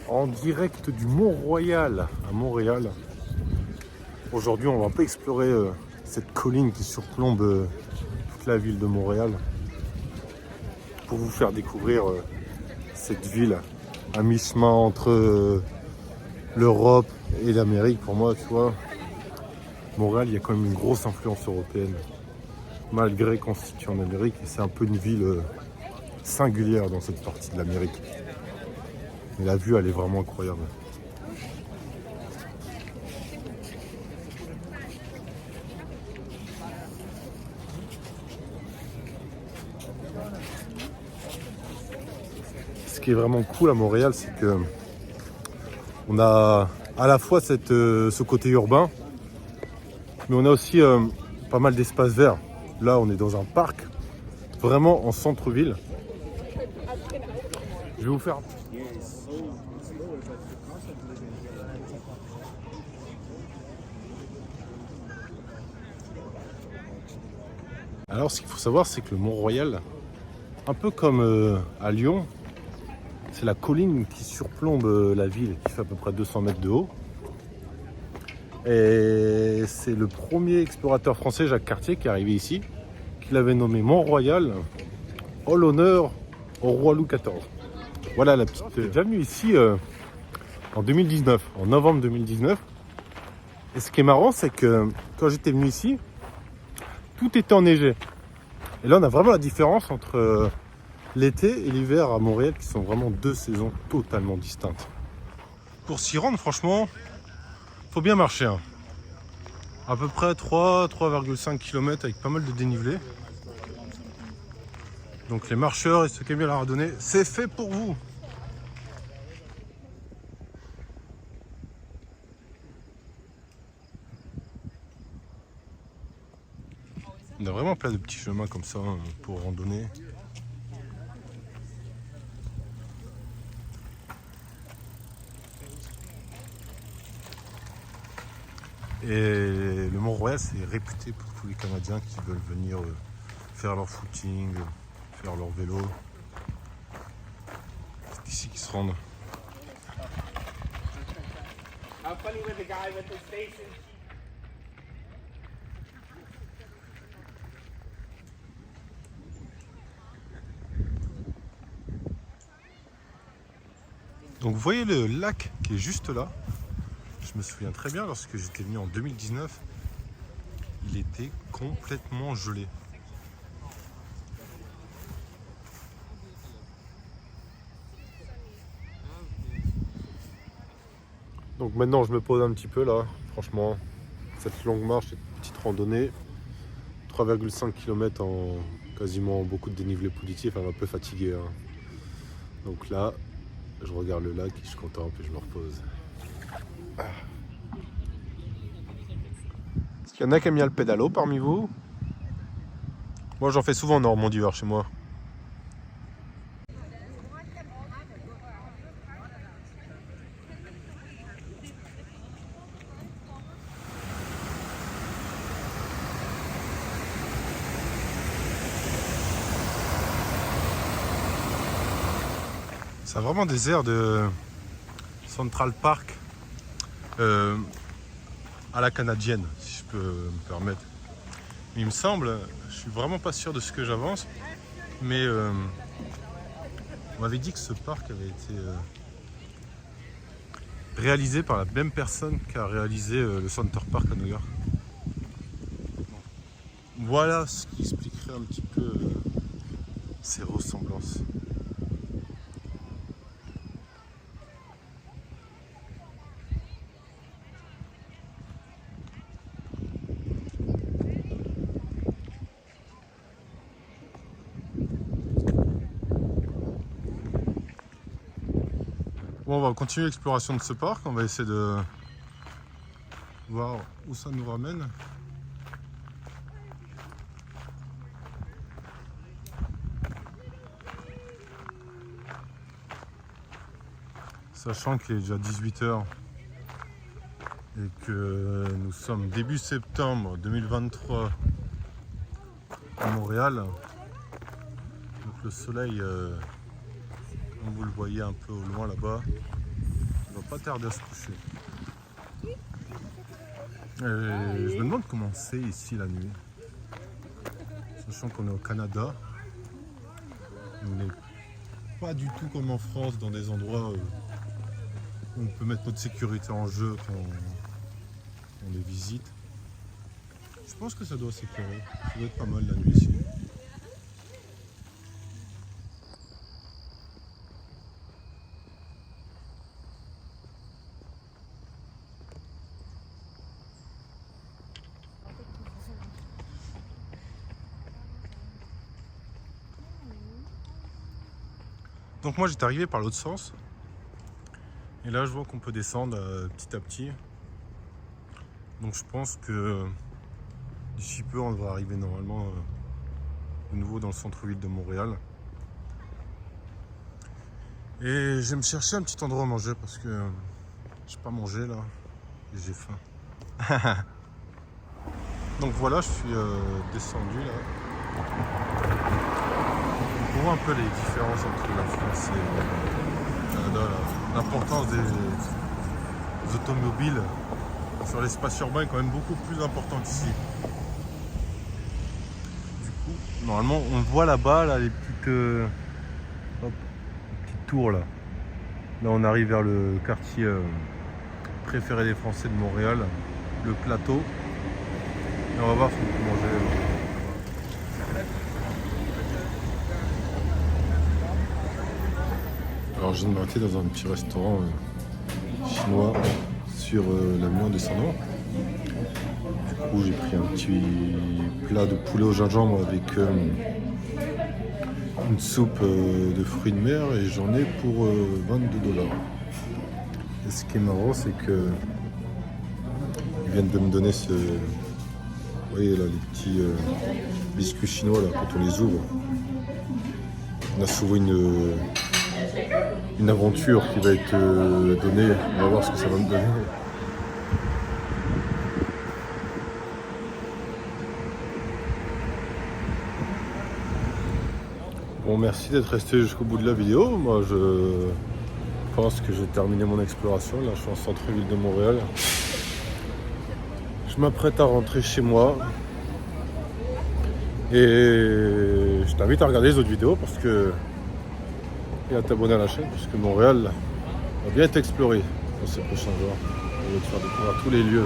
En direct du Mont-Royal à Montréal. Aujourd'hui, on va pas explorer cette colline qui surplombe toute la ville de Montréal pour vous faire découvrir cette ville à mi-chemin entre l'Europe et l'Amérique. Pour moi, tu vois, Montréal, il y a quand même une grosse influence européenne, malgré qu'on se situe en Amérique. Et c'est un peu une ville singulière dans cette partie de l'Amérique. Mais la vue, elle est vraiment incroyable. Ce qui est vraiment cool à Montréal, c'est que on a à la fois ce côté urbain, mais on a aussi pas mal d'espaces verts. Là, on est dans un parc, vraiment en centre-ville. Je vais vous faire... Alors, ce qu'il faut savoir, c'est que le Mont-Royal, un peu comme à Lyon, c'est la colline qui surplombe la ville, qui fait à peu près 200 mètres de haut. Et c'est le premier explorateur français, Jacques Cartier, qui est arrivé ici, qui l'avait nommé Mont-Royal, en l'honneur au roi Louis XIV. Voilà la petite... J'ai déjà venu ici en 2019, en novembre 2019. Et ce qui est marrant, c'est que quand j'étais venu ici, tout était enneigé. Et là, on a vraiment la différence entre l'été et l'hiver à Montréal, qui sont vraiment deux saisons totalement distinctes. Pour s'y rendre, franchement, faut bien marcher. Hein. À peu près 3,5 km avec pas mal de dénivelé. Donc les marcheurs et ceux qui aiment bien la randonnée, c'est fait pour vous. On a vraiment plein de petits chemins comme ça pour randonner. Et le Mont-Royal, c'est réputé pour tous les Canadiens qui veulent venir faire leur footing, faire leur vélo. C'est ici qu'ils se rendent. Donc vous voyez le lac qui est juste là. Je me souviens très bien, lorsque j'étais venu en 2019, il était complètement gelé. Donc maintenant je me pose un petit peu là, franchement, cette longue marche, cette petite randonnée, 3,5 km en quasiment beaucoup de dénivelé positif, elle m'a un peu fatigué. Hein. Donc là, je regarde le lac, je contemple et je me repose. Est-ce qu'il y en a qui aiment bien le pédalo parmi vous? Moi j'en fais souvent en Normandie vers chez moi. Ça a vraiment des airs de Central Park à la canadienne, si je peux me permettre. Mais il me semble, je suis vraiment pas sûr de ce que j'avance, mais on m'avait dit que ce parc avait été réalisé par la même personne qui a réalisé le Center Park à New York. Voilà ce qui expliquerait un petit peu ces ressemblances. Bon, on va continuer l'exploration de ce parc, on va essayer de voir où ça nous ramène. Sachant qu'il est déjà 18 h et que nous sommes début septembre 2023 à Montréal. Donc le soleil, comme vous le voyez un peu au loin là-bas, va pas tarder à se coucher. Je me demande comment c'est ici la nuit. Sachant qu'on est au Canada. On n'est pas du tout comme en France dans des endroits où on peut mettre notre sécurité en jeu quand on les visite. Je pense que ça doit s'éclairer. Ça doit être pas mal la nuit ici. Donc moi j'étais arrivé par l'autre sens. Et là je vois qu'on peut descendre petit à petit. Donc je pense que d'ici peu on va arriver normalement de nouveau dans le centre-ville de Montréal. Et je vais me chercher un petit endroit à manger parce que j'ai pas mangé là et j'ai faim. Donc voilà, je suis descendu là. On voit un peu les différences entre la France et le Canada, l'importance des automobiles sur l'espace urbain est quand même beaucoup plus importante ici. Du coup, normalement, on voit là-bas là, les petites, tours là. Là, on arrive vers le quartier préféré des Français de Montréal, le Plateau. Et on va voir ce qu'on peut manger. Alors je viens de m'arrêter dans un petit restaurant chinois sur l'avenue en descendant. Du coup j'ai pris un petit plat de poulet au gingembre avec une soupe de fruits de mer et j'en ai pour 22 $. Et ce qui est marrant c'est que ils viennent de me donner ce... Vous voyez là les petits biscuits chinois là quand on les ouvre. On a souvent une aventure qui va être donnée. On va voir ce que ça va me donner. Bon, merci d'être resté jusqu'au bout de la vidéo. Moi, je pense que j'ai terminé mon exploration. Là, je suis en centre-ville de Montréal. Je m'apprête à rentrer chez moi. Et je t'invite à regarder les autres vidéos parce que et à t'abonner à la chaîne parce que Montréal va bien être exploré dans ces prochains jours. On va te faire découvrir tous les lieux